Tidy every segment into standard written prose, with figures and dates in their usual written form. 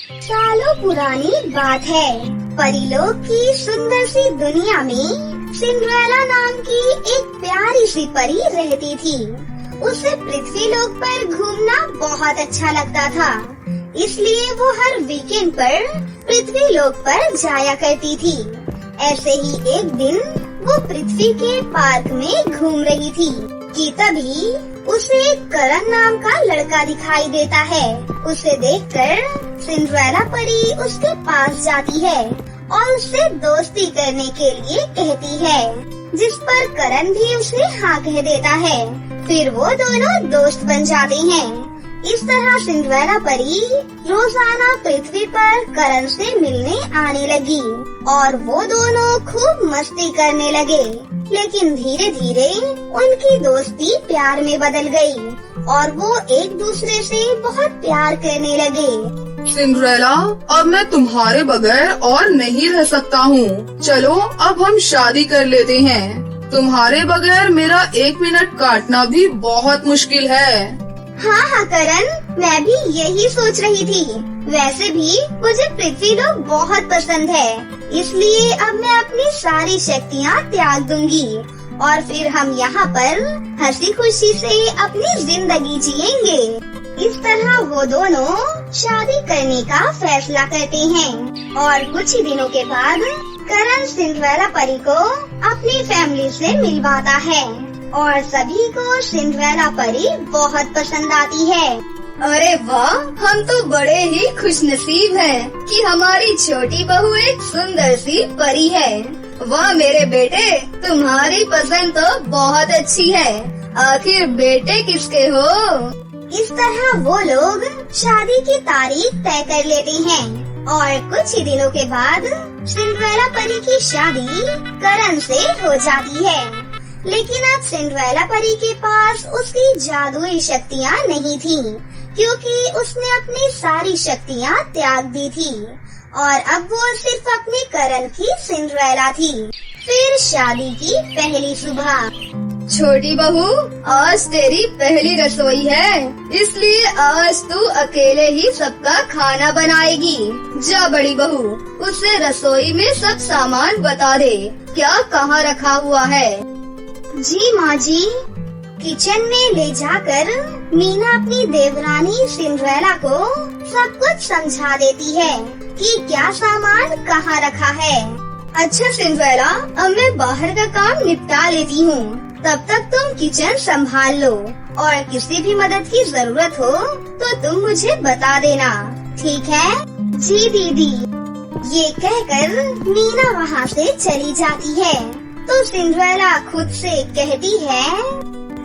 सालों पुरानी बात है। परीलोक की सुंदर सी दुनिया में सिंड्रेला नाम की एक प्यारी सी परी रहती थी। उसे पृथ्वी लोक पर घूमना बहुत अच्छा लगता था, इसलिए वो हर वीकेंड पर पृथ्वी लोक पर जाया करती थी। ऐसे ही एक दिन वो पृथ्वी के पार्क में घूम रही थी कि तभी उसे करण नाम का लड़का दिखाई देता है। उसे देखकर सिंड्रेला परी उसके पास जाती है और उससे दोस्ती करने के लिए कहती है, जिस पर करण भी उसे हाँ कह देता है। फिर वो दोनों दोस्त बन जाते हैं। इस तरह सिंड्रेला परी रोजाना पृथ्वी पर करण से मिलने आने लगी और वो दोनों खूब मस्ती करने लगे। लेकिन धीरे धीरे उनकी दोस्ती प्यार में बदल गई और वो एक दूसरे से बहुत प्यार करने लगे। सिंड्रेला, अब मैं तुम्हारे बगैर और नहीं रह सकता हूँ। चलो अब हम शादी कर लेते हैं। तुम्हारे बगैर मेरा 1 मिनट काटना भी बहुत मुश्किल है। हाँ करण, मैं भी यही सोच रही थी। वैसे भी मुझे पृथ्वी लोक बहुत पसंद है, इसलिए अब मैं अपनी सारी शक्तियाँ त्याग दूंगी और फिर हम यहाँ पर हंसी खुशी से अपनी जिंदगी जिएंगे। इस तरह वो दोनों शादी करने का फैसला करते हैं और कुछ ही दिनों के बाद करण सिंड्रेला परी को अपनी फैमिली से मिलवाता है और सभी को सिंड्रेला परी बहुत पसंद आती है। अरे वाह, हम तो बड़े ही खुशनसीब हैं कि हमारी छोटी बहू एक सुंदर सी परी है। वाह मेरे बेटे, तुम्हारी पसंद तो बहुत अच्छी है। आखिर बेटे किसके हो? इस तरह वो लोग शादी की तारीख तय कर लेते हैं और कुछ ही दिनों के बाद सिंड्रेला परी की शादी करण से हो जाती है। लेकिन अब सिंड्रेला परी के पास उसकी जादुई शक्तियाँ नहीं थीं, क्योंकि उसने अपनी सारी शक्तियाँ त्याग दी थी और अब वो सिर्फ अपने करण की सिंड्रेला थी। फिर शादी की पहली सुबह। छोटी बहू, आज तेरी पहली रसोई है, इसलिए आज तू अकेले ही सबका खाना बनाएगी। जा बड़ी बहू, उसे रसोई में सब सामान बता दे, क्या कहाँ रखा हुआ है। जी माँ जी। किचन में ले जाकर मीना अपनी देवरानी सिंड्रेला को सब कुछ समझा देती है कि क्या सामान कहाँ रखा है। अच्छा सिंड्रेला, अब मैं बाहर का काम निपटा लेती हूँ, तब तक तुम किचन संभाल लो और किसी भी मदद की जरूरत हो तो तुम मुझे बता देना, ठीक है? जी दीदी। ये कहकर मीना वहाँ से चली जाती है तो सिंड्रेला खुद से कहती है,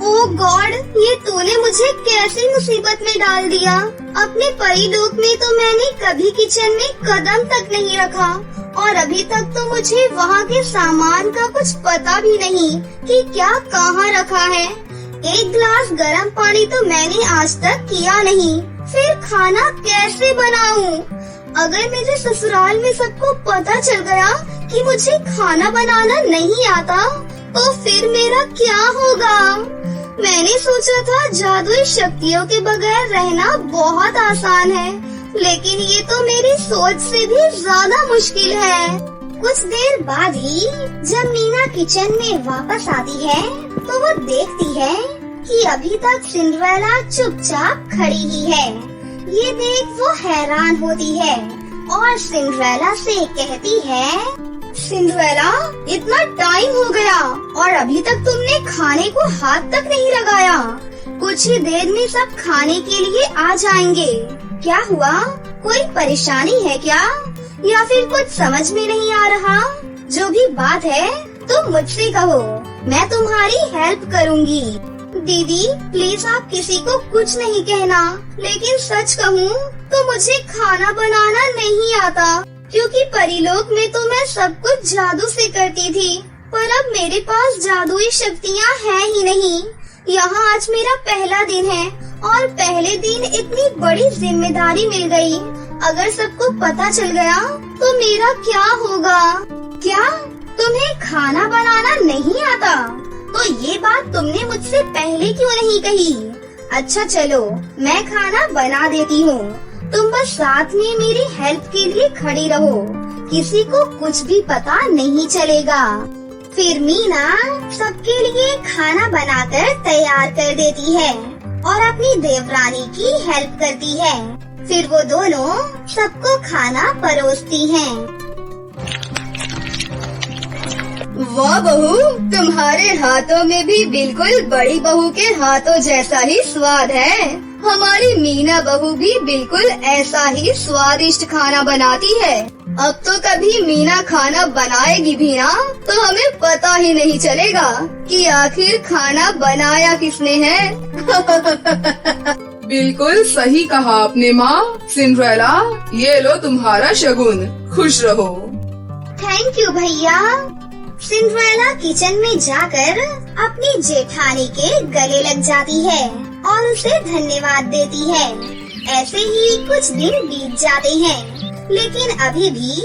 ओ गॉड, ये तूने मुझे कैसी मुसीबत में डाल दिया। अपने परीलोक में तो मैंने कभी किचन में कदम तक नहीं रखा और अभी तक तो मुझे वहाँ के सामान का कुछ पता भी नहीं कि क्या कहाँ रखा है। एक गिलास गर्म पानी तो मैंने आज तक किया नहीं, फिर खाना कैसे बनाऊं? अगर मेरे ससुराल में सबको पता चल गया कि मुझे खाना बनाना नहीं आता तो फिर मेरा क्या होगा? मैंने सोचा था जादुई शक्तियों के बगैर रहना बहुत आसान है, लेकिन ये तो मेरी सोच से भी ज्यादा मुश्किल है। कुछ देर बाद ही जब मीना किचन में वापस आती है तो वो देखती है कि अभी तक सिंड्रेला चुपचाप खड़ी ही है। ये देख वो हैरान होती है और सिंड्रेला से कहती है, सिंड्रेला, इतना टाइम हो गया और अभी तक तुमने खाने को हाथ तक नहीं लगाया। कुछ ही देर में सब खाने के लिए आ जाएंगे। क्या हुआ? कोई परेशानी है क्या? या फिर कुछ समझ में नहीं आ रहा? जो भी बात है तुम मुझसे कहो, मैं तुम्हारी हेल्प करूँगी। दीदी प्लीज आप किसी को कुछ नहीं कहना, लेकिन सच कहूँ तो मुझे खाना बनाना नहीं आता, क्योंकि परीलोक में तो मैं सब कुछ जादू से करती थी, पर अब मेरे पास जादुई शक्तियाँ हैं ही नहीं। यहाँ आज मेरा पहला दिन है और पहले दिन इतनी बड़ी जिम्मेदारी मिल गई। अगर सबको पता चल गया तो मेरा क्या होगा? क्या तुम्हें खाना बनाना नहीं आता? तो ये बात तुमने मुझसे पहले क्यों नहीं कही? अच्छा चलो, मैं खाना बना देती हूँ। तुम बस साथ में मेरी हेल्प के लिए खड़ी रहो, किसी को कुछ भी पता नहीं चलेगा। फिर मीना सबके लिए खाना बनाकर तैयार कर देती है और अपनी देवरानी की हेल्प करती है। फिर वो दोनों सबको खाना परोसती हैं। वाह बहू, तुम्हारे हाथों में भी बिल्कुल बड़ी बहू के हाथों जैसा ही स्वाद है। हमारी मीना बहू भी बिल्कुल ऐसा ही स्वादिष्ट खाना बनाती है। अब तो कभी मीना खाना बनाएगी भी ना तो हमें पता ही नहीं चलेगा कि आखिर खाना बनाया किसने है। बिल्कुल सही कहा आपने माँ। सिंड्रेला, ये लो तुम्हारा शगुन, खुश रहो। थैंक यू भैया। सिंड्रेला किचन में जाकर अपनी जेठानी के गले लग जाती है और उसे धन्यवाद देती है। ऐसे ही कुछ दिन बीत जाते हैं, लेकिन अभी भी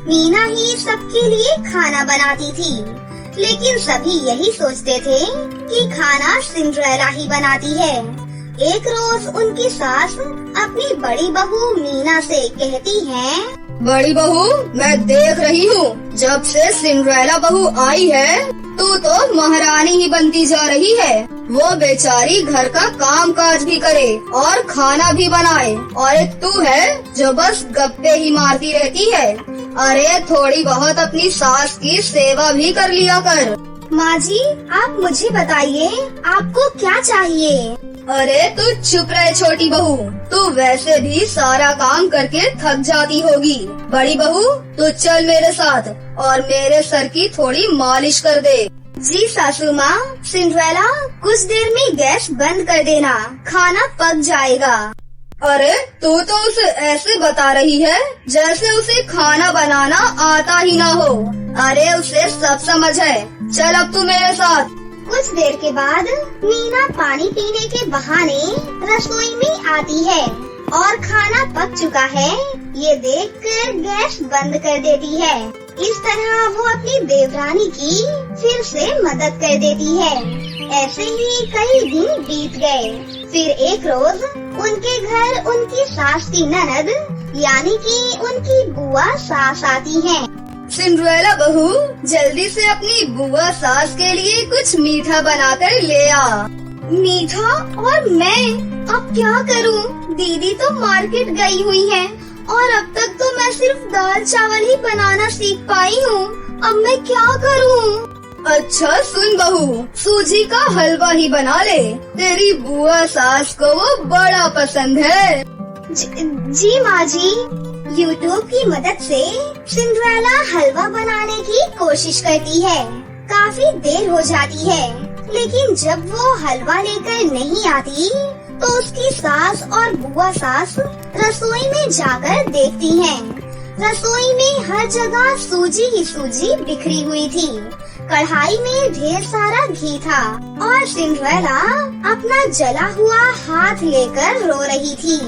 मीना ही सबके लिए खाना बनाती थी। लेकिन सभी यही सोचते थे कि खाना सिंड्रेला ही बनाती है। एक रोज उनकी सास अपनी बड़ी बहू मीना से कहती है, बड़ी बहू, मैं देख रही हूँ जब से सिंड्रेला बहू आई है तू तो महारानी ही बनती जा रही है। वो बेचारी घर का काम काज भी करे और खाना भी बनाए, और एक तू है जो बस गप्पे ही मारती रहती है। अरे थोड़ी बहुत अपनी सास की सेवा भी कर लिया कर। माँ जी, आप मुझे बताइए आपको क्या चाहिए? अरे तू चुप रहे छोटी बहू, तू वैसे भी सारा काम करके थक जाती होगी। बड़ी बहू, तू चल मेरे साथ और मेरे सर की थोड़ी मालिश कर दे। जी सासू माँ। सिंड्रेला, कुछ देर में गैस बंद कर देना, खाना पक जाएगा। अरे तू तो उसे ऐसे बता रही है जैसे उसे खाना बनाना आता ही ना हो। अरे उसे सब समझ है। चल अब तू मेरे साथ। कुछ देर के बाद मीना पानी पीने के बहाने रसोई में आती है और खाना पक चुका है ये देखकर गैस बंद कर देती है। इस तरह वो अपनी देवरानी की फिर से मदद कर देती है। ऐसे ही कई दिन बीत गए। फिर एक रोज उनके घर उनकी सास की ननद यानी कि उनकी बुआ सास आती है। सिंड्रेला बहू, जल्दी से अपनी बुआ सास के लिए कुछ मीठा बनाकर ले आ। मीठा? और मैं अब क्या करूं? दीदी तो मार्केट गई हुई है और अब तक तो मैं सिर्फ दाल चावल ही बनाना सीख पाई हूँ। अब मैं क्या करूँ? अच्छा सुन बहू, सूजी का हलवा ही बना ले। तेरी बुआ सास को वो बड़ा पसंद है। जी माँ जी। यूट्यूब की मदद से सिंड्रेला हलवा बनाने की कोशिश करती है। काफी देर हो जाती है, लेकिन जब वो हलवा लेकर नहीं आती तो उसकी सास और बुआ सास रसोई में जाकर देखती हैं। रसोई में हर जगह सूजी ही सूजी बिखरी हुई थी। कढ़ाई में ढेर सारा घी था और सिंड्रेला अपना जला हुआ हाथ लेकर रो रही थी।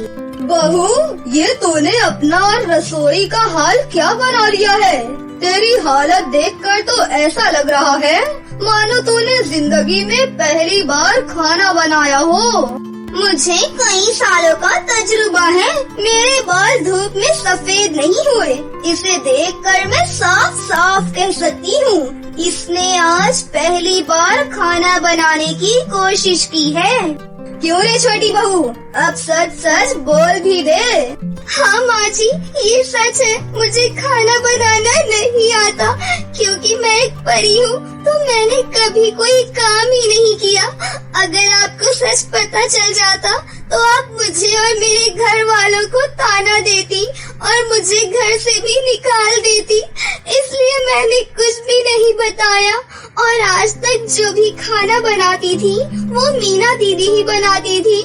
बहू, ये तूने अपना और रसोई का हाल क्या बना लिया है? तेरी हालत देखकर तो ऐसा लग रहा है मानो तूने जिंदगी में पहली बार खाना बनाया हो। मुझे कई सालों का तजुर्बा है। मेरे बाल धूप में सफेद नहीं हुए। इसे देखकर मैं साफ साफ कह सकती हूँ, इसने आज पहली बार खाना बनाने की कोशिश की है। क्यों रे छोटी बहू, अब सच सच बोल भी दे। हाँ माँ जी, ये सच है। मुझे खाना बनाना नहीं आता क्योंकि मैं एक परी हूँ, तो मैंने कभी कोई काम ही नहीं किया। अगर आपको सच पता चल जाता तो आप मुझे और मेरे घर वालों को ताना देती और मुझे घर से भी निकाल देती। इसलिए मैंने कुछ भी नहीं बताया और आज तक जो भी खाना बनाती थी वो मीना दीदी ही बनाती थी।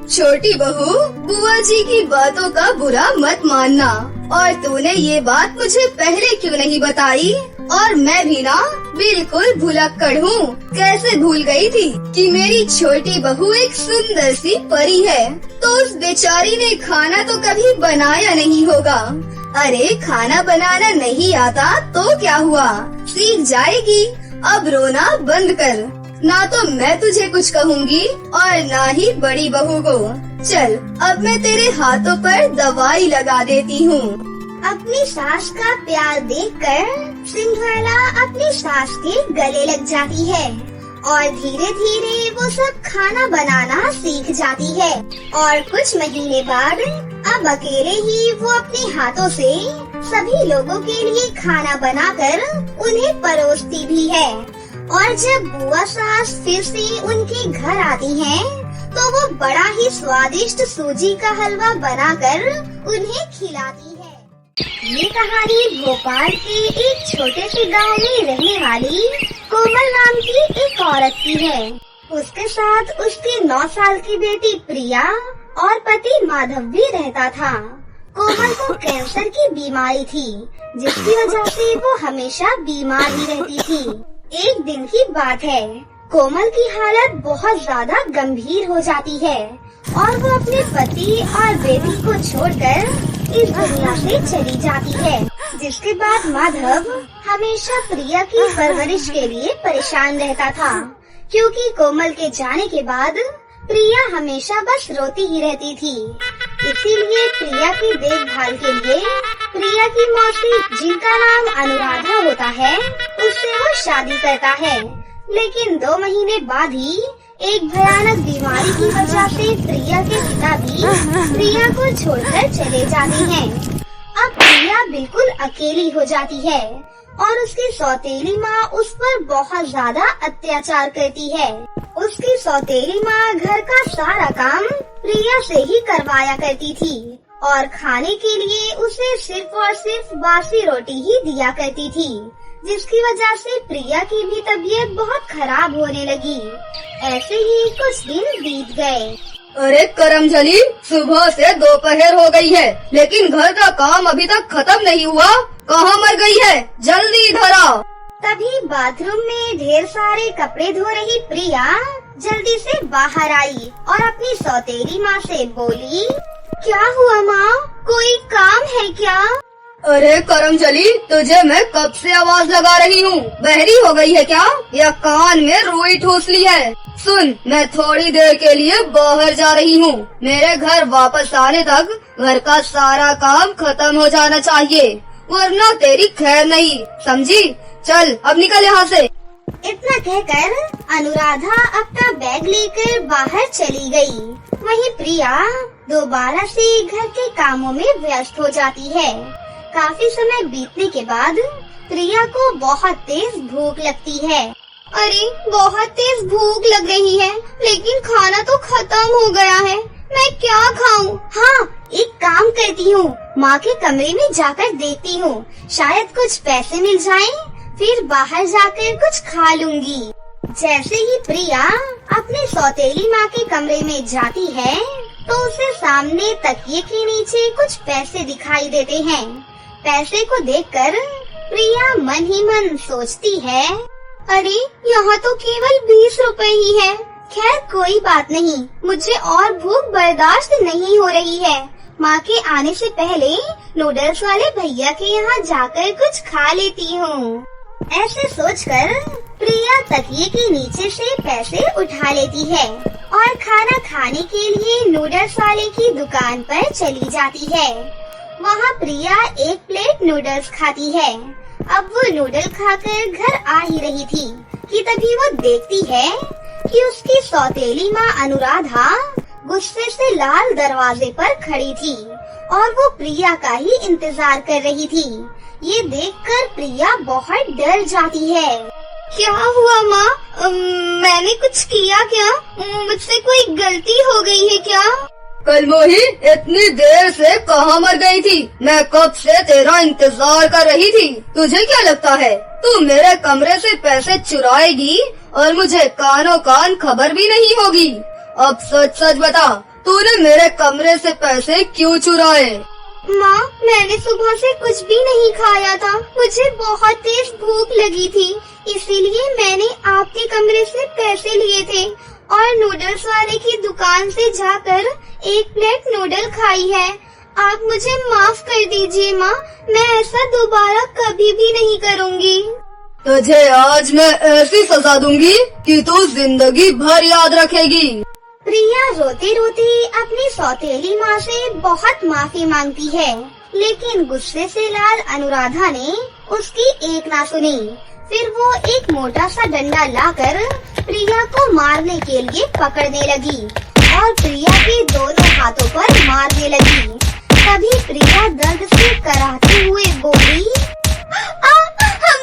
छोटी बहू, बुआ जी की बातों का बुरा मत मानना। और तूने ये बात मुझे पहले क्यों नहीं बताई? और मैं भी ना बिल्कुल भुलक्कड़ हूँ। कैसे भूल गई थी कि मेरी छोटी बहू एक सुंदर सी परी है। तो उस बेचारी ने खाना तो कभी बनाया नहीं होगा। अरे खाना बनाना नहीं आता तो क्या हुआ, सीख जाएगी। अब रोना बंद कर। ना तो मैं तुझे कुछ कहूँगी और ना ही बड़ी बहू को। चल अब मैं तेरे हाथों पर दवाई लगा देती हूँ। अपनी सास का प्यार देखकर सिंड्रेला अपनी सास के गले लग जाती है और धीरे धीरे वो सब खाना बनाना सीख जाती है। और कुछ महीने बाद अब अकेले ही वो अपने हाथों से सभी लोगों के लिए खाना बनाकर उन्हें परोसती भी है। और जब बुआ सास फिर से उनके घर आती हैं, तो वो बड़ा ही स्वादिष्ट सूजी का हलवा बनाकर उन्हें खिलाती है। ये कहानी भोपाल के एक छोटे से गांव में रहने वाली कोमल नाम की एक औरत की है। उसके साथ उसकी 9 साल की बेटी प्रिया और पति माधव भी रहता था। कोमल को कैंसर की बीमारी थी, जिसकी वजह से वो हमेशा बीमार ही रहती थी। एक दिन की बात है, कोमल की हालत बहुत ज्यादा गंभीर हो जाती है और वो अपने पति और बेटी को छोड़कर इस दुनिया से चली जाती है। जिसके बाद माधव हमेशा प्रिया की परवरिश के लिए परेशान रहता था, क्योंकि कोमल के जाने के बाद प्रिया हमेशा बस रोती ही रहती थी। इसीलिए प्रिया की देखभाल के लिए प्रिया की मौसी, जिनका नाम अनुराधा होता है, उससे वो शादी करता है। लेकिन 2 महीने बाद ही एक भयानक बीमारी की वजह से प्रिया के पिता भी प्रिया को छोड़कर चले जाते हैं। अब प्रिया बिल्कुल अकेली हो जाती है और उसकी सौतेली माँ उस पर बहुत ज्यादा अत्याचार करती है। उसकी सौतेली माँ घर का सारा काम प्रिया से ही करवाया करती थी और खाने के लिए उसे सिर्फ और सिर्फ बासी रोटी ही दिया करती थी, जिसकी वजह से प्रिया की भी तबीयत बहुत खराब होने लगी। ऐसे ही कुछ दिन बीत गए। अरे करमजली, सुबह से दोपहर हो गई है, लेकिन घर का काम अभी तक खत्म नहीं हुआ। कहाँ मर गई है? जल्दी इधर आओ। तभी बाथरूम में ढेर सारे कपड़े धो रही प्रिया जल्दी से बाहर आई और अपनी सौतेली माँ से बोली, क्या हुआ माँ, कोई काम है क्या? अरे करमजली, तुझे मैं कब से आवाज लगा रही हूँ, बहरी हो गई है क्या या कान में रुई ठूस ली है? सुन, मैं थोड़ी देर के लिए बाहर जा रही हूँ। मेरे घर वापस आने तक घर का सारा काम खत्म हो जाना चाहिए, वरना तेरी खैर नहीं, समझी? चल अब निकल यहाँ से। इतना कहकर अनुराधा अपना बैग लेकर बाहर चली गई। वहीं प्रिया दोबारा से घर के कामों में व्यस्त हो जाती है। काफी समय बीतने के बाद प्रिया को बहुत तेज भूख लगती है। अरे बहुत तेज भूख लग रही है, लेकिन खाना तो खत्म हो गया है, मैं क्या खाऊं? हाँ, एक काम करती हूँ, माँ के कमरे में जाकर देखती हूँ, शायद कुछ पैसे मिल जाएं, फिर बाहर जाकर कुछ खा लूंगी। जैसे ही प्रिया अपने सौतेली माँ के कमरे में जाती है, तो उसे सामने तकिए के नीचे कुछ पैसे दिखाई देते हैं। पैसे को देखकर प्रिया मन ही मन सोचती है, अरे यहाँ तो केवल 20 रुपए ही है। खैर कोई बात नहीं, मुझे और भूख बर्दाश्त नहीं हो रही है। माँ के आने से पहले नूडल्स वाले भैया के यहाँ जाकर कुछ खा लेती हूँ। ऐसे सोचकर प्रिया तकिए के नीचे से पैसे उठा लेती है और खाना खाने के लिए नूडल्स वाले की दुकान पर चली जाती है। वहाँ प्रिया 1 प्लेट नूडल्स खाती है। अब वो नूडल खाकर घर आ ही रही थी कि तभी वो देखती है कि उसकी सौतेली माँ अनुराधा गुस्से से लाल दरवाजे पर खड़ी थी और वो प्रिया का ही इंतजार कर रही थी। ये देखकर प्रिया बहुत डर जाती है। क्या हुआ माँ? मैंने कुछ किया क्या? मुझसे कोई गलती हो गई है क्या? कलमोही, इतनी देर से कहाँ मर गई थी? मैं कब से तेरा इंतजार कर रही थी। तुझे क्या लगता है तू मेरे कमरे से पैसे चुराएगी और मुझे कानों कान खबर भी नहीं होगी? अब सच सच बता, तूने मेरे कमरे से पैसे क्यों चुराए? माँ, मैंने सुबह से कुछ भी नहीं खाया था, मुझे बहुत तेज भूख लगी थी, इसीलिए मैंने आपके कमरे से पैसे लिए थे और नूडल्स वाले की दुकान से जाकर 1 प्लेट नूडल खाई है। आप मुझे माफ कर दीजिए माँ, मैं ऐसा दोबारा कभी भी नहीं करूँगी। तुझे आज मैं ऐसी सजा दूंगी कि तू जिंदगी भर याद रखेगी। प्रिया रोते रोते अपनी सौतेली माँ से बहुत माफी मांगती है, लेकिन गुस्से से लाल अनुराधा ने उसकी एक ना सुनी। फिर वो एक मोटा सा डंडा लाकर प्रिया को मारने के लिए पकड़ने लगी और प्रिया के दोनों हाथों पर मारने लगी। तभी प्रिया दर्द से कराहते हुए बोली,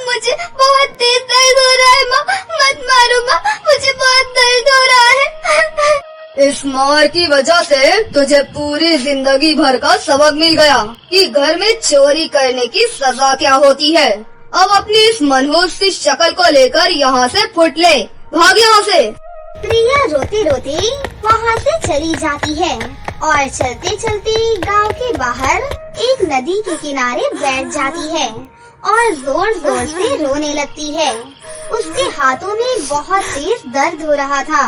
मुझे बहुत तेज दर्द हो रहा है माँ, मत मारो माँ, मुझे बहुत दर्द हो रहा है। इस मार की वजह से तुझे पूरी जिंदगी भर का सबक मिल गया कि घर में चोरी करने की सजा क्या होती है। अब अपनी इस मनहूस सी शक्ल को लेकर यहाँ से फुट ले, भाग यहाँ से। प्रिया रोते रोते वहाँ से चली जाती है और चलते चलते गांव के बाहर एक नदी के किनारे बैठ जाती है और जोर जोर से रोने लगती है। उसके हाथों में बहुत तेज दर्द हो रहा था।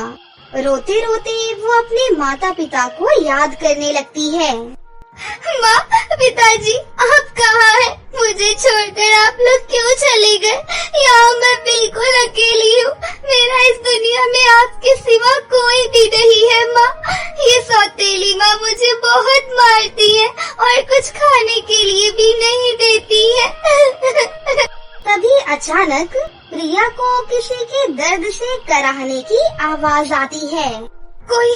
रोते रोते वो अपने माता पिता को याद करने लगती है। माँ, पिताजी, आप कहाँ हैं? मुझे छोड़कर आप लोग क्यों चले गए? यहाँ मैं बिल्कुल अकेली हूँ। मेरा इस दुनिया में आपके सिवा कोई भी नहीं है माँ। ये सौतेली माँ मुझे बहुत मारती है और कुछ खाने के लिए भी नहीं देती है। तभी अचानक प्रिया को किसी के दर्द से कराहने की आवाज आती है। कोई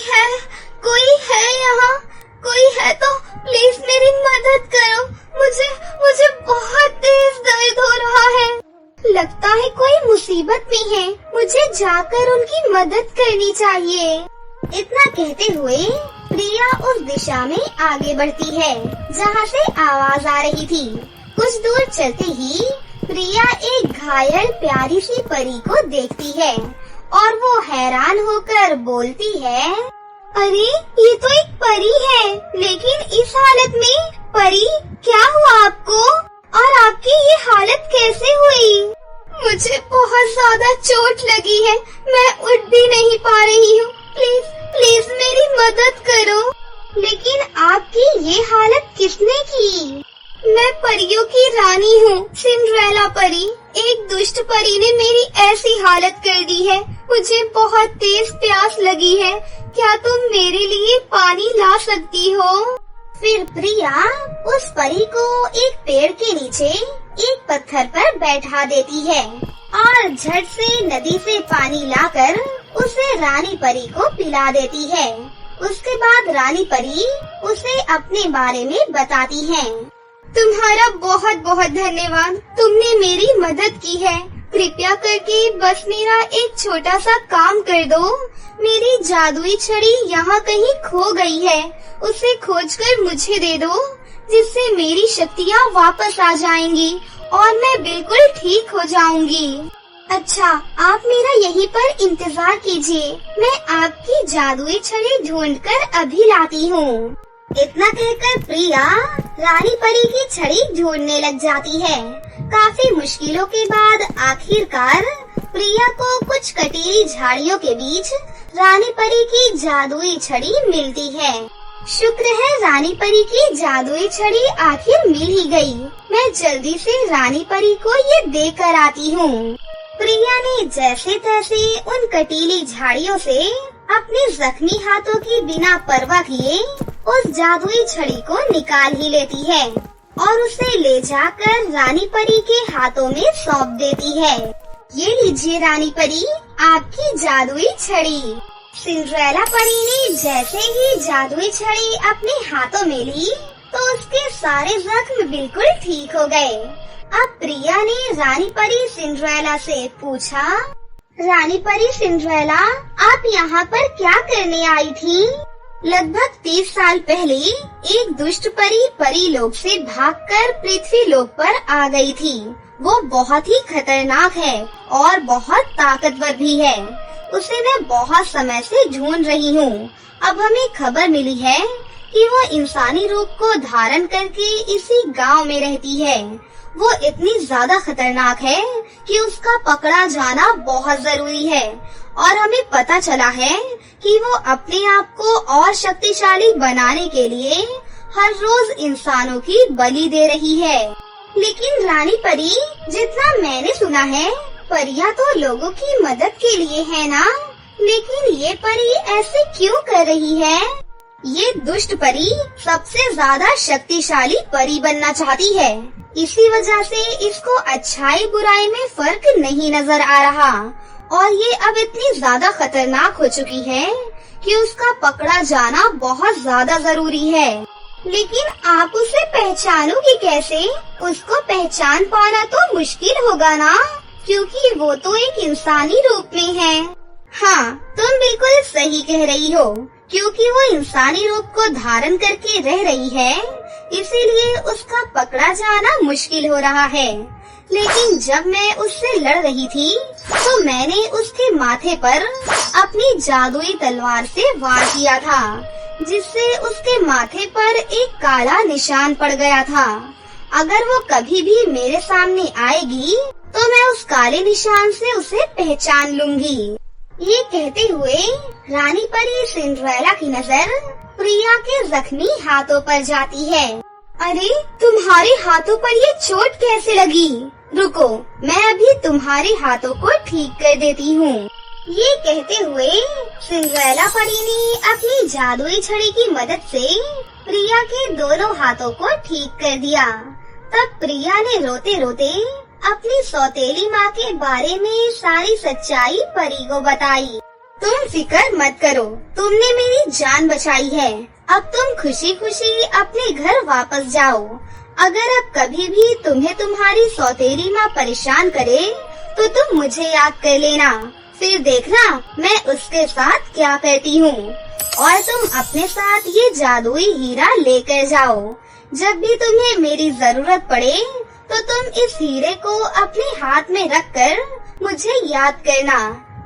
है यहाँ? कोई है तो प्लीज मेरी मदद करो। मुझे बहुत तेज दर्द हो रहा है। लगता है कोई मुसीबत में है, मुझे जाकर उनकी मदद करनी चाहिए। इतना कहते हुए प्रिया उस दिशा में आगे बढ़ती है जहाँ से आवाज आ रही थी। कुछ दूर चलते ही प्रिया एक घायल प्यारी सी परी को देखती है और वो हैरान होकर बोलती है, अरे ये तो एक परी है, लेकिन इस हालत में। परी, क्या हुआ आपको और आपकी ये हालत कैसे हुई? मुझे बहुत ज्यादा चोट लगी है, मैं उठ भी नहीं पा रही हूँ। प्लीज मेरी मदद करो। लेकिन आपकी ये हालत किसने की? मैं परियों की रानी हूँ, सिंड्रेला परी। एक दुष्ट परी ने मेरी ऐसी हालत कर दी है। मुझे बहुत तेज प्यास लगी है, क्या तुम मेरे लिए पानी ला सकती हो? फिर प्रिया उस परी को एक पेड़ के नीचे एक पत्थर पर बैठा देती है और झट से नदी से पानी लाकर उसे रानी परी को पिला देती है। उसके बाद रानी परी उसे अपने बारे में बताती है। तुम्हारा बहुत बहुत धन्यवाद, तुमने मेरी मदद की है। कृपया करके बस मेरा एक छोटा सा काम कर दो। मेरी जादुई छड़ी यहाँ कहीं खो गई है, उसे खोजकर मुझे दे दो, जिससे मेरी शक्तियाँ वापस आ जाएंगी और मैं बिल्कुल ठीक हो जाऊंगी। अच्छा, आप मेरा यहीं पर इंतजार कीजिए, मैं आपकी जादुई छड़ी ढूंढकर अभी लाती हूँ। इतना कहकर प्रिया रानी परी की छड़ी ढूंढने लग जाती है। काफी मुश्किलों के बाद आखिरकार प्रिया को कुछ कटीली झाड़ियों के बीच रानी परी की जादुई छड़ी मिलती है। शुक्र है रानी परी की जादुई छड़ी आखिर मिल ही गई। मैं जल्दी से रानी परी को ये देकर आती हूँ। प्रिया ने जैसे तैसे उन कटीली झाड़ियों से अपने जख्मी हाथों की बिना परवाह किए उस जादुई छड़ी को निकाल ही लेती है और उसे ले जाकर रानी परी के हाथों में सौंप देती है। ये लीजिए रानी परी, आपकी जादुई छड़ी। सिंड्रेला परी ने जैसे ही जादुई छड़ी अपने हाथों में ली तो उसके सारे जख्म बिल्कुल ठीक हो गए। अब प्रिया ने रानी परी सिंड्रेला से पूछा, रानी परी सिंड्रेला, आप यहाँ पर क्या करने आई थी? लगभग 30 साल पहले एक दुष्ट परी परीलोक से भागकर पृथ्वी लोक पर आ गई थी। वो बहुत ही खतरनाक है और बहुत ताकतवर भी है। उसे मैं बहुत समय से ढूंढ रही हूँ। अब हमें खबर मिली है कि वो इंसानी रूप को धारण करके इसी गांव में रहती है। वो इतनी ज्यादा खतरनाक है कि उसका पकड़ा जाना बहुत जरूरी है और हमें पता चला है कि वो अपने आप को और शक्तिशाली बनाने के लिए हर रोज इंसानों की बलि दे रही है। लेकिन रानी परी, जितना मैंने सुना है परियां तो लोगों की मदद के लिए है ना, लेकिन ये परी ऐसे क्यों कर रही है? ये दुष्ट परी सबसे ज्यादा शक्तिशाली परी बनना चाहती है। इसी वजह से इसको अच्छाई बुराई में फर्क नहीं नजर आ रहा और ये अब इतनी ज्यादा खतरनाक हो चुकी है कि उसका पकड़ा जाना बहुत ज्यादा जरूरी है। लेकिन आप उसे पहचानोगे कैसे? उसको पहचान पाना तो मुश्किल होगा ना, क्योंकि वो तो एक इंसानी रूप में है। हाँ, तुम बिल्कुल सही कह रही हो, क्योंकि वो इंसानी रूप को धारण करके रह रही है, इसीलिए उसका पकड़ा जाना मुश्किल हो रहा है। लेकिन जब मैं उससे लड़ रही थी तो मैंने उसके माथे पर अपनी जादुई तलवार से वार किया था, जिससे उसके माथे पर एक काला निशान पड़ गया था। अगर वो कभी भी मेरे सामने आएगी तो मैं उस काले निशान से उसे पहचान लूंगी। ये कहते हुए रानी परी सिंड्रेला की नजर प्रिया के जख्मी हाथों पर जाती है। अरे, तुम्हारे हाथों पर ये चोट कैसे लगी? रुको, मैं अभी तुम्हारे हाथों को ठीक कर देती हूँ। ये कहते हुए सिंड्रेला परी ने अपनी जादुई छड़ी की मदद से प्रिया के दोनों हाथों को ठीक कर दिया। तब प्रिया ने रोते रोते अपनी सौतेली माँ के बारे में सारी सच्चाई परी को बताई। तुम फिक्र मत करो, तुमने मेरी जान बचाई है। अब तुम खुशी खुशी अपने घर वापस जाओ। अगर अब कभी भी तुम्हें तुम्हारी सौतेली माँ परेशान करे तो तुम मुझे याद कर लेना, फिर देखना मैं उसके साथ क्या करती हूँ। और तुम अपने साथ ये जादुई हीरा लेकर जाओ। जब भी तुम्हें मेरी जरूरत पड़े तो तुम इस हीरे को अपने हाथ में रखकर मुझे याद करना,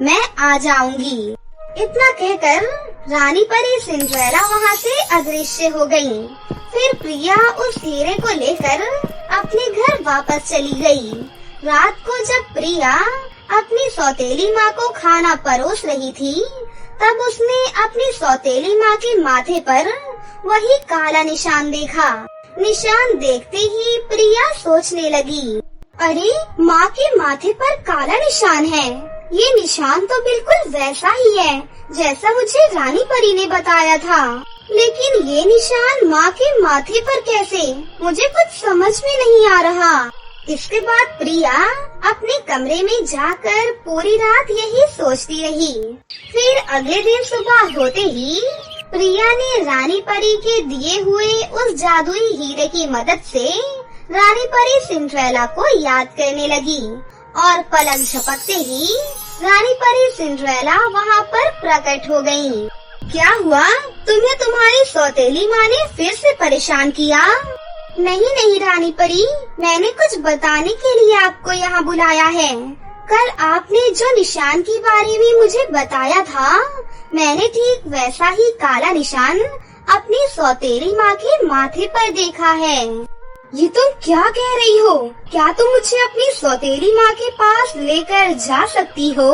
मैं आ जाऊंगी। इतना कहकर रानी परी सिंड्रेला वहाँ से अदृश्य हो गयी। फिर प्रिया उस हीरे को लेकर अपने घर वापस चली गई। रात को जब प्रिया अपनी सौतेली माँ को खाना परोस रही थी, तब उसने अपनी सौतेली माँ के माथे पर वही काला निशान देखा। निशान देखते ही प्रिया सोचने लगी, अरे, माँ के माथे पर काला निशान है। ये निशान तो बिल्कुल वैसा ही है जैसा मुझे रानी परी ने बताया था, लेकिन ये निशान माँ के माथे पर कैसे? मुझे कुछ समझ में नहीं आ रहा। इसके बाद प्रिया अपने कमरे में जाकर पूरी रात यही सोचती रही। फिर अगले दिन सुबह होते ही प्रिया ने रानी परी के दिए हुए उस जादुई हीरे की मदद से रानी परी सिंड्रेला को याद करने लगी और पलक झपकते ही रानी परी सिंड्रेला वहाँ पर प्रकट हो गयी। क्या हुआ? तुम्हें तुम्हारी सौतेली माँ ने फिर से परेशान किया? नहीं रानी परी, मैंने कुछ बताने के लिए आपको यहाँ बुलाया है। कल आपने जो निशान के बारे में मुझे बताया था, मैंने ठीक वैसा ही काला निशान अपनी सौतेली माँ के माथे पर देखा है। ये तुम क्या कह रही हो? क्या तुम मुझे अपनी सौतेली माँ के पास लेकर जा सकती हो?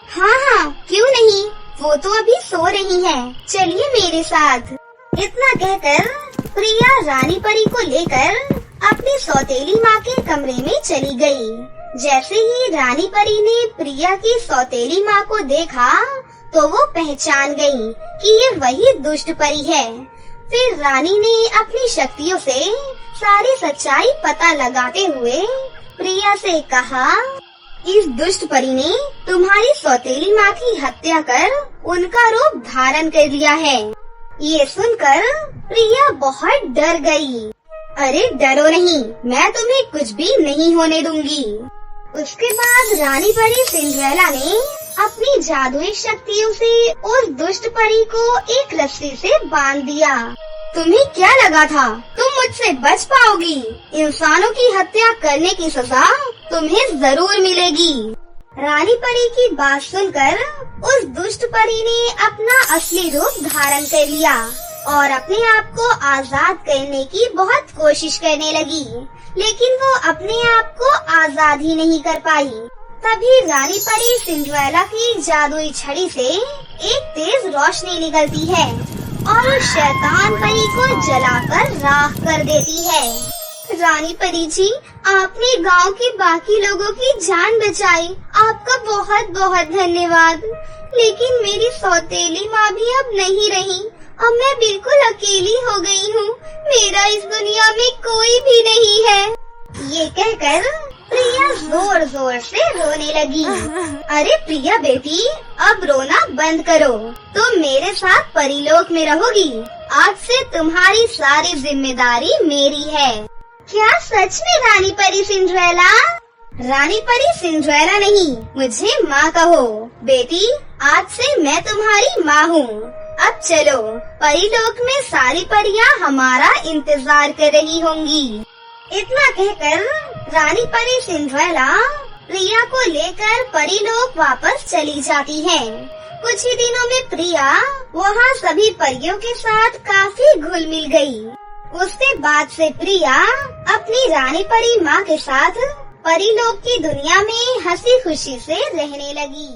हाँ, क्यों नहीं, वो तो अभी सो रही है, चलिए मेरे साथ। इतना कहकर प्रिया रानी परी को लेकर अपनी सौतेली माँ के कमरे में चली गई। जैसे ही रानी परी ने प्रिया की सौतेली माँ को देखा तो वो पहचान गई कि ये वही दुष्ट परी है। फिर रानी ने अपनी शक्तियों से सारी सच्चाई पता लगाते हुए प्रिया से कहा, इस दुष्ट परी ने तुम्हारी सौतेली माँ की हत्या कर उनका रूप धारण कर लिया है। ये सुनकर प्रिया बहुत डर गई। अरे डरो नहीं, मैं तुम्हें कुछ भी नहीं होने दूंगी। उसके बाद रानी परी सिंड्रेला ने अपनी जादुई शक्तियों से उस दुष्ट परी को एक रस्सी से बांध दिया। तुम्हें क्या लगा था तुम मुझसे बच पाओगी? इंसानों की हत्या करने की सजा तुम्हें जरूर मिलेगी। रानी परी की बात सुनकर उस दुष्ट परी ने अपना असली रूप धारण कर लिया और अपने आप को आजाद करने की बहुत कोशिश करने लगी, लेकिन वो अपने आप को आजाद ही नहीं कर पाई। तभी रानी परी सिंड्रेला की जादुई छड़ी से एक तेज रोशनी निकलती है और उस शैतान परी को जलाकर राख कर देती है। रानी परी जी, आपने गांव के बाकी लोगों की जान बचाई, आपका बहुत बहुत धन्यवाद। लेकिन मेरी सौतेली माँ भी अब नहीं रही, अब मैं बिल्कुल अकेली हो गई हूँ। मेरा इस दुनिया में कोई भी नहीं है। ये कहकर प्रिया जोर जोर से रोने लगी। अरे प्रिया बेटी, अब रोना बंद करो, तुम मेरे साथ परीलोक में रहोगी। आज से तुम्हारी सारी जिम्मेदारी मेरी है। क्या सच में रानी परी सिंड्रेला? रानी परी सिंड्रेला नहीं, मुझे माँ कहो। बेटी, आज से मैं तुम्हारी माँ हूँ। अब चलो, परीलोक में सारी परियां हमारा इंतजार कर रही होंगी। इतना कहकर रानी परी सिंड्रेला प्रिया को लेकर परीलोक वापस चली जाती है। कुछ ही दिनों में प्रिया वहाँ सभी परियों के साथ काफी घुल मिल गई। उसके बाद से प्रिया अपनी रानी परी माँ के साथ परीलोक की दुनिया में हंसी खुशी से रहने लगी।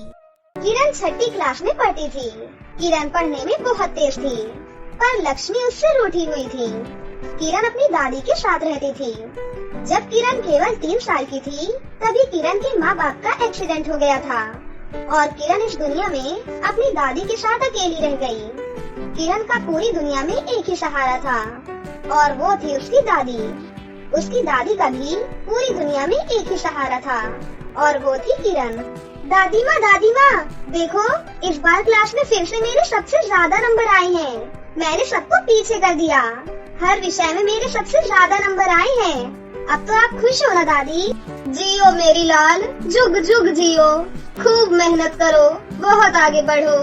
किरण छठी क्लास में पढ़ती थी। किरण पढ़ने में बहुत तेज थी, पर लक्ष्मी उससे रूठी हुई थी। किरण अपनी दादी के साथ रहती थी। जब किरण केवल 3 साल की थी, तभी किरण के माँ बाप का एक्सीडेंट हो गया था और किरण इस दुनिया में अपनी दादी के साथ अकेली रह गई। किरण का पूरी दुनिया में एक ही सहारा था और वो थी उसकी दादी। उसकी दादी का भी पूरी दुनिया में एक ही सहारा था और वो थी किरण। दादी माँ, देखो, इस बार क्लास में फिर से मेरे सबसे ज्यादा नंबर आए हैं। मैंने सबको पीछे कर दिया। हर विषय में मेरे सबसे ज्यादा नंबर आए हैं। अब तो आप खुश हो ना दादी? जियो मेरी लाल, जुग जुग जियो, खूब मेहनत करो, बहुत आगे बढ़ो।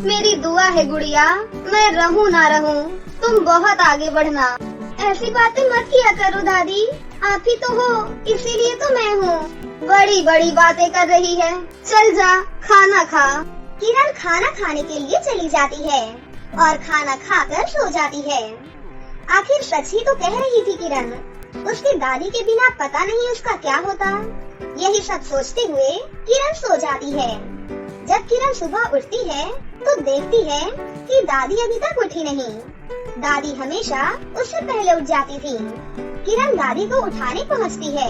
मेरी दुआ है गुड़िया, मैं रहूं ना रहूं, तुम बहुत आगे बढ़ना। ऐसी बातें मत किया करो दादी, आप ही तो हो, इसीलिए तो मैं हूँ। बड़ी बड़ी बातें कर रही है, चल जा खाना खा। किरण खाना खाने के लिए चली जाती है और खाना खाकर सो जाती है। आखिर सच ही तो कह रही थी किरण। उसकी दादी के बिना पता नहीं उसका क्या होता। यही सब सोचते हुए किरण सो जाती है। जब किरण सुबह उठती है तो देखती है कि दादी अभी तक उठी नहीं। दादी हमेशा उससे पहले उठ जाती थी। किरण दादी को उठाने पहुंचती है।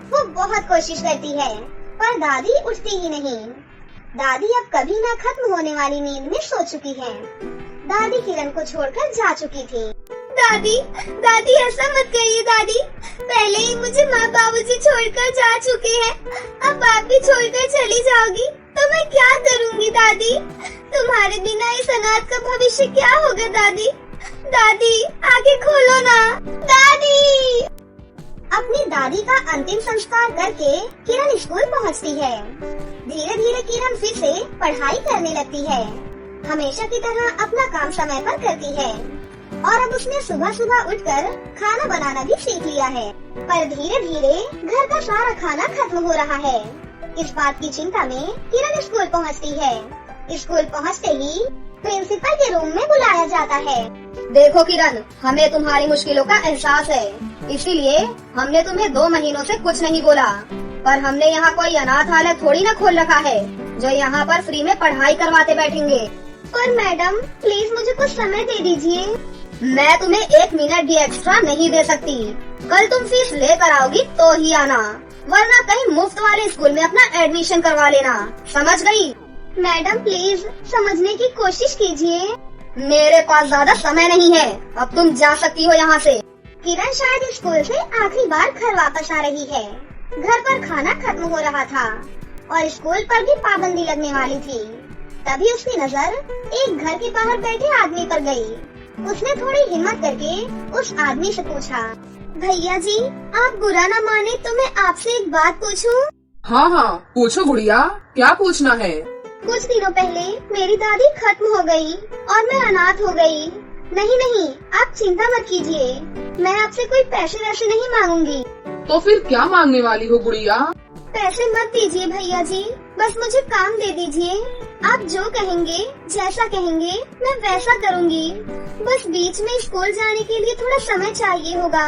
वो बहुत कोशिश करती है, पर दादी उठती ही नहीं। दादी अब कभी न खत्म होने वाली नींद में सो चुकी है। दादी किरण को छोड़कर जा चुकी थी। दादी ऐसा मत कहिए दादी, पहले ही मुझे माँ बाबूजी छोड़कर जा चुके हैं, अब आप भी छोड़कर चली जाओगी तो मैं क्या करूँगी दादी? तुम्हारे बिना इस अनाथ का भविष्य क्या होगा दादी? दादी आंखें खोलो ना दादी। अपनी दादी का अंतिम संस्कार करके किरण स्कूल पहुंचती है। धीरे धीरे किरण फिर से पढ़ाई करने लगती है। हमेशा की तरह अपना काम समय पर करती है और अब उसने सुबह सुबह उठकर खाना बनाना भी सीख लिया है। पर धीरे धीरे घर का सारा खाना खत्म हो रहा है। इस बात की चिंता में किरण स्कूल पहुंचती है। स्कूल पहुंचते ही प्रिंसिपल के रूम में बुलाया जाता है। देखो किरण, हमें तुम्हारी मुश्किलों का एहसास है, इसीलिए हमने तुम्हें 2 महीनों से कुछ नहीं बोला। पर हमने यहाँ कोई अनाथालय थोड़ी ना खोल रखा है जो यहाँ पर फ्री में पढ़ाई करवाते बैठेंगे। पर मैडम प्लीज मुझे कुछ समय दे दीजिए। मैं तुम्हें 1 मिनट भी एक्स्ट्रा नहीं दे सकती। कल तुम फीस लेकर आओगी तो ही आना, वरना कहीं मुफ्त वाले स्कूल में अपना एडमिशन करवा लेना, समझ गई? मैडम प्लीज समझने की कोशिश कीजिए। मेरे पास ज्यादा समय नहीं है, अब तुम जा सकती हो यहाँ से। किरण शायद स्कूल से आखिरी बार घर वापस आ रही है। घर पर खाना खत्म हो रहा था और स्कूल पर भी पाबंदी लगने वाली थी। तभी उसकी नजर एक घर के बाहर बैठे आदमी पर गई। उसने थोड़ी हिम्मत करके उस आदमी से पूछा, भैया जी आप बुरा न माने तो मैं आपसे एक बात पूछूं? हाँ पूछो गुड़िया, क्या पूछना है? कुछ दिनों पहले मेरी दादी खत्म हो गई और मैं अनाथ हो गई। नहीं आप चिंता मत कीजिए, मैं आपसे कोई पैसे वैसे नहीं मांगूंगी। तो फिर क्या मांगने वाली हो गुड़िया? पैसे मत दीजिए भैया जी, बस मुझे काम दे दीजिए। आप जो कहेंगे जैसा कहेंगे मैं वैसा करूँगी। बस बीच में स्कूल जाने के लिए थोड़ा समय चाहिए होगा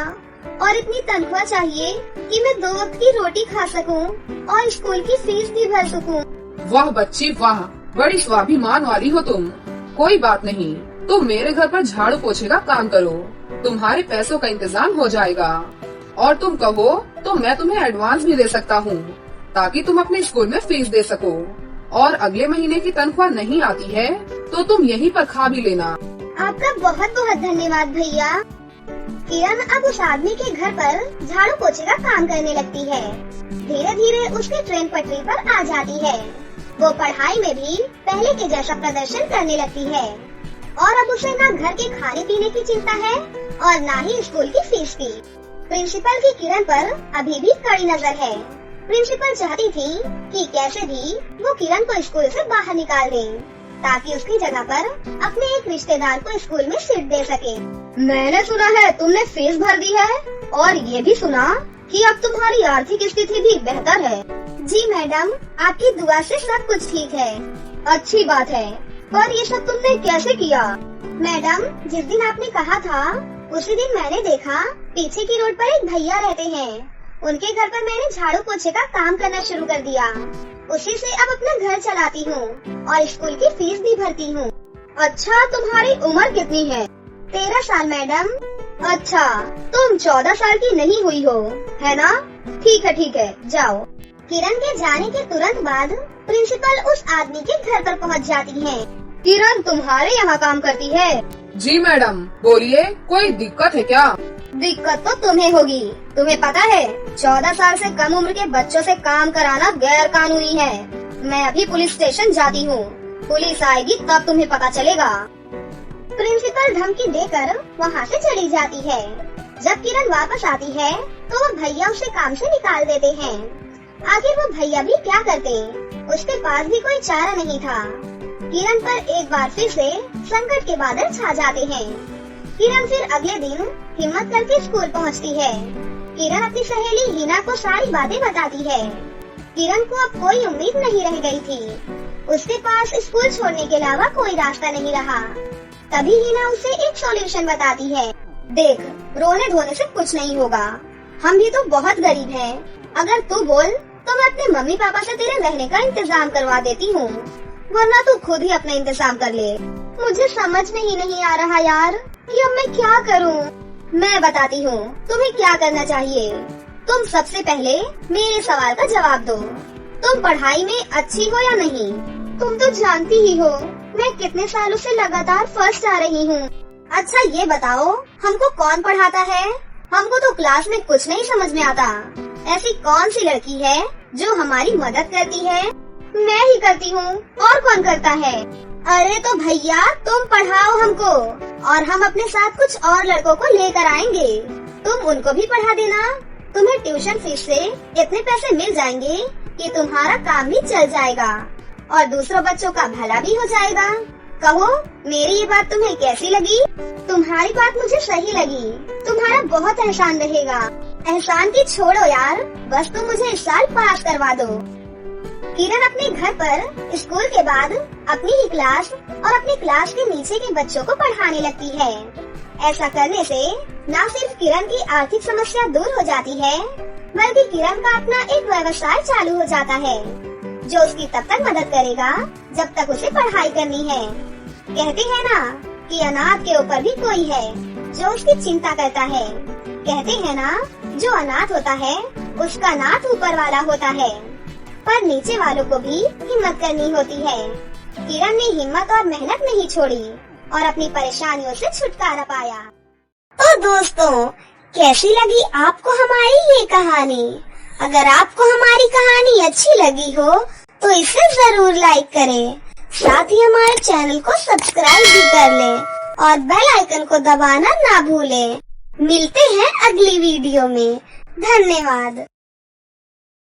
और इतनी तनख्वाह चाहिए कि मैं 2 वक्त की रोटी खा सकूं और स्कूल की फीस भी भर सकूं। वाह बच्ची वाह, बड़ी स्वाभिमान वाली हो तुम। कोई बात नहीं, तुम मेरे घर पर झाड़ू पोछे का काम करो, तुम्हारे पैसों का इंतजाम हो जाएगा। और तुम कहो तो मैं तुम्हें एडवांस भी दे सकता हूँ, ताकि तुम अपने स्कूल में फीस दे सको। और अगले महीने की तनख्वाह नहीं आती है तो तुम यहीं पर खा भी लेना। आपका बहुत बहुत धन्यवाद भैया। किरण अब उस आदमी के घर पर झाड़ू पोछे का काम करने लगती है। धीरे धीरे उसकी ट्रेन पटरी पर आ जाती है। वो पढ़ाई में भी पहले के जैसा प्रदर्शन करने लगती है और अब उसे ना घर के खाने पीने की चिंता है और ना ही स्कूल की फीस की। प्रिंसिपल की किरण पर अभी भी कड़ी नजर है। प्रिंसिपल चाहती थी कि कैसे भी वो किरण को स्कूल से बाहर निकाल दे, ताकि उसकी जगह पर अपने एक रिश्तेदार को स्कूल में सीट दे सके। मैंने सुना है तुमने फीस भर दी है और ये भी सुना कि अब तुम्हारी आर्थिक स्थिति भी बेहतर है। जी मैडम, आपकी दुआ से सब कुछ ठीक है। अच्छी बात है, पर ये सब तुमने कैसे किया? मैडम, जिस दिन आपने कहा था उसी दिन मैंने देखा पीछे की रोड पर एक भैया रहते हैं। उनके घर पर मैंने झाड़ू पोछे का काम करना शुरू कर दिया। उसी से अब अपना घर चलाती हूँ और स्कूल की फीस भी भरती हूँ। अच्छा, तुम्हारी उम्र कितनी है? 13 साल मैडम। अच्छा, तुम 14 साल की नहीं हुई हो, है ना? ठीक है, जाओ। किरण के जाने के तुरंत बाद प्रिंसिपल उस आदमी के घर पर पहुंच जाती है। किरण तुम्हारे यहाँ काम करती है? जी मैडम, बोलिए, कोई दिक्कत है क्या? दिक्कत तो तुम्हें होगी। तुम्हें पता है 14 साल से कम उम्र के बच्चों से काम कराना गैर कानूनी है। मैं अभी पुलिस स्टेशन जाती हूँ, पुलिस आएगी तब तुम्हें पता चलेगा। प्रिंसिपल धमकी देकर वहाँ से चली जाती है। जब किरण वापस आती है तो वो भैया उसे काम से निकाल देते हैं। आखिर वो भैया भी क्या करते, उसके पास भी कोई चारा नहीं था। किरण पर एक बार फिर से संकट के बादल छा जाते हैं। किरण फिर अगले दिन हिम्मत करके स्कूल पहुंचती है। किरण अपनी सहेली हिना को सारी बातें बताती है। किरण को अब कोई उम्मीद नहीं रह गई थी। उसके पास स्कूल छोड़ने के अलावा कोई रास्ता नहीं रहा। तभी हिना उसे एक सॉल्यूशन बताती है। देख, रोने धोने से कुछ नहीं होगा, हम भी तो बहुत गरीब हैं। अगर तू बोल तो मैं अपने मम्मी पापा से तेरे रहने का इंतजाम करवा देती हूँ, वरना तू खुद ही अपना इंतजाम कर ले। मुझे समझ में ही नहीं आ रहा यार कि अब मैं क्या करूँ। मैं बताती हूँ तुम्हें क्या करना चाहिए। तुम सबसे पहले मेरे सवाल का जवाब दो। तुम पढ़ाई में अच्छी हो या नहीं? तुम तो जानती ही हो मैं कितने सालों से लगातार फर्स्ट आ रही हूँ। अच्छा ये बताओ, हमको कौन पढ़ाता है? हमको तो क्लास में कुछ नहीं समझ में आता। ऐसी कौन सी लड़की है जो हमारी मदद करती है? मैं ही करती हूँ, और कौन करता है? अरे तो भैया तुम पढ़ाओ हमको, और हम अपने साथ कुछ और लड़कों को लेकर आएंगे। तुम उनको भी पढ़ा देना। तुम्हें ट्यूशन फीस से इतने पैसे मिल जाएंगे कि तुम्हारा काम भी चल जाएगा और दूसरों बच्चों का भला भी हो जाएगा। कहो, मेरी ये बात तुम्हें कैसी लगी? तुम्हारी बात मुझे सही लगी। तुम्हारा बहुत एहसान रहेगा। एहसान की छोड़ो यार, बस तुम मुझे इस साल पास करवा दो। किरण अपने घर पर स्कूल के बाद अपनी ही क्लास और अपनी क्लास के नीचे के बच्चों को पढ़ाने लगती है। ऐसा करने से न सिर्फ किरण की आर्थिक समस्या दूर हो जाती है, बल्कि किरण का अपना एक व्यवसाय चालू हो जाता है, जो उसकी तब तक मदद करेगा जब तक उसे पढ़ाई करनी है। कहते हैं ना कि अनाथ के ऊपर भी कोई है जो उसकी चिंता करता है। कहते हैं ना, जो अनाथ होता है उसका नाथ ऊपर वाला होता है, पर नीचे वालों को भी हिम्मत करनी होती है। किरण ने हिम्मत और मेहनत नहीं छोड़ी और अपनी परेशानियों से छुटकारा पाया। तो दोस्तों, कैसी लगी आपको हमारी ये कहानी? अगर आपको हमारी कहानी अच्छी लगी हो तो इसे जरूर लाइक करें, साथ ही हमारे चैनल को सब्सक्राइब भी कर लें और बेल आइकन को दबाना ना भूलें। मिलते हैं अगली वीडियो में। धन्यवाद।